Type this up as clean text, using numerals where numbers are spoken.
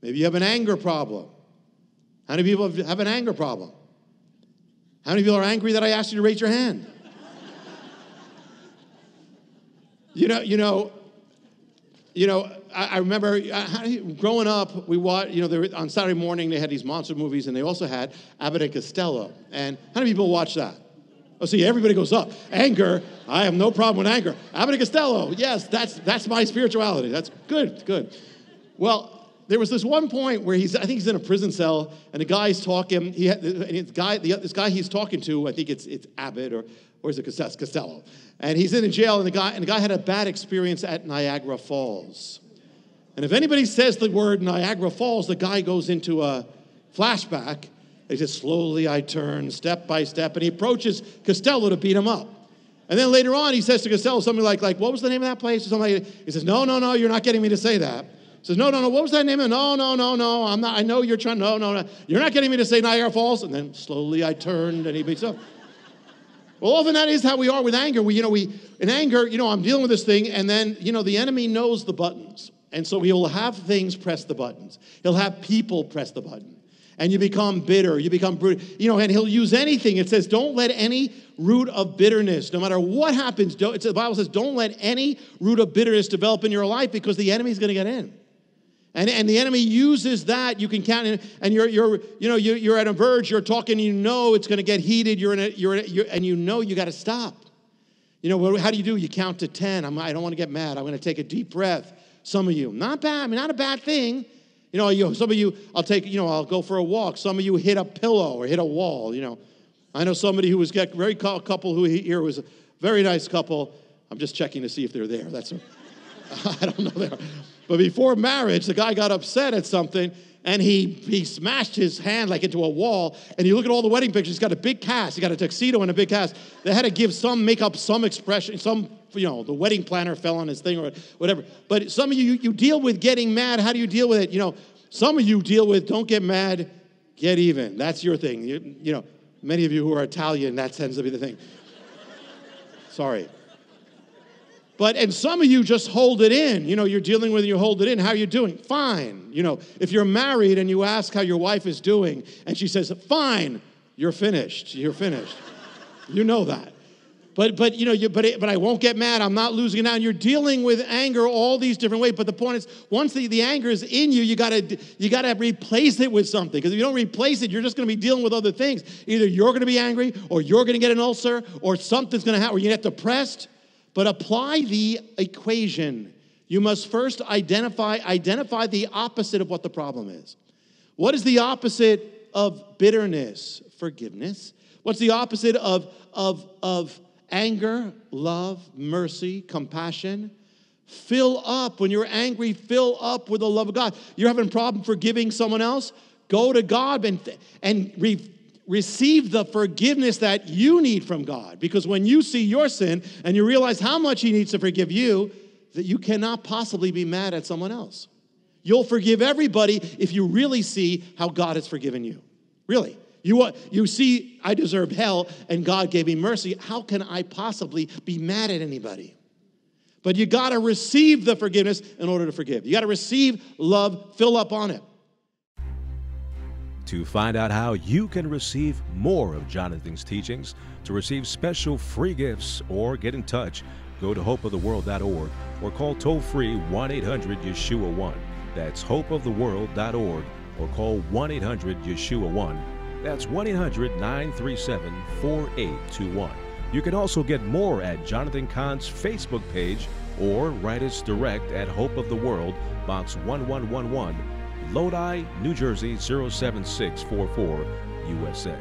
Maybe you have an anger problem. How many people have an anger problem? How many people are angry that I asked you to raise your hand? I remember growing up, we watched, on Saturday morning they had these monster movies, and they also had Abbott and Costello. And how many people watch that? Oh, see, everybody goes up. Anger, I have no problem with anger. Abbott and Costello, yes, that's my spirituality. That's good. Well, there was this one point where I think he's in a prison cell, and the guy's talking. This guy he's talking to, I think it's Abbott or is it Costello? And he's in jail, and the guy had a bad experience at Niagara Falls. And if anybody says the word Niagara Falls, the guy goes into a flashback. He says, slowly I turn, step by step, and he approaches Costello to beat him up. And then later on, he says to Costello something like, what was the name of that place? Or something like that. He says, no, you're not getting me to say that. He says, no, what was that name? No, I'm not, I know you're trying, no, you're not getting me to say Niagara Falls. And then slowly I turned, and he beats up. Well, often that is how we are with anger. In anger, I'm dealing with this thing, and then, the enemy knows the buttons. And so he'll have things press the buttons. He'll have people press the button. And you become bitter, you become brutal, and he'll use anything. It says, don't let any root of bitterness, no matter what happens, the Bible says, don't let any root of bitterness develop in your life, because the enemy's going to get in. And the enemy uses that. You can count, and you're at a verge. You're talking. It's going to get heated. And you got to stop. How do you do? You count to 10. I don't want to get mad. I'm going to take a deep breath. Some of you, not bad. Not a bad thing. Some of you, I'll go for a walk. Some of you hit a pillow or hit a wall. I know somebody who was couple who here was a very nice couple. I'm just checking to see if they're there. I don't know there. But before marriage, the guy got upset at something, and he smashed his hand like into a wall. And you look at all the wedding pictures, he's got a big cast. He got a tuxedo and a big cast. They had to make up some expression, the wedding planner fell on his thing or whatever. But some of you deal with getting mad. How do you deal with it? Some of you deal with don't get mad, get even. That's your thing. Many of you who are Italian, that tends to be the thing. Sorry. And some of you just hold it in. You're dealing with it, you hold it in. How are you doing? Fine. If you're married and you ask how your wife is doing, and she says, fine, you're finished. You're finished. You know that. But I won't get mad. I'm not losing it now. And you're dealing with anger all these different ways. But the point is, once the anger is in you, you gotta replace it with something. Because if you don't replace it, you're just going to be dealing with other things. Either you're going to be angry, or you're going to get an ulcer, or something's going to happen, or you get depressed. But apply the equation. You must first identify the opposite of what the problem is. What is the opposite of bitterness? Forgiveness. What's the opposite of anger? Love, mercy, compassion. Fill up. When you're angry, fill up with the love of God. You're having a problem forgiving someone else? Go to God and receive the forgiveness that you need from God. Because when you see your sin and you realize how much He needs to forgive you, that you cannot possibly be mad at someone else. You'll forgive everybody if you really see how God has forgiven you. Really. You see, I deserved hell and God gave me mercy. How can I possibly be mad at anybody? But you got to receive the forgiveness in order to forgive. You got to receive love, fill up on it. To find out how you can receive more of Jonathan's teachings, to receive special free gifts, or get in touch, go to hopeoftheworld.org or call toll-free 1-800-YESHUA-1. That's hopeoftheworld.org or call 1-800-YESHUA-1. That's 1-800-937-4821. You can also get more at Jonathan Cahn's Facebook page or write us direct at Hope of the World, Box 1111, Lodi, New Jersey 07644, USA.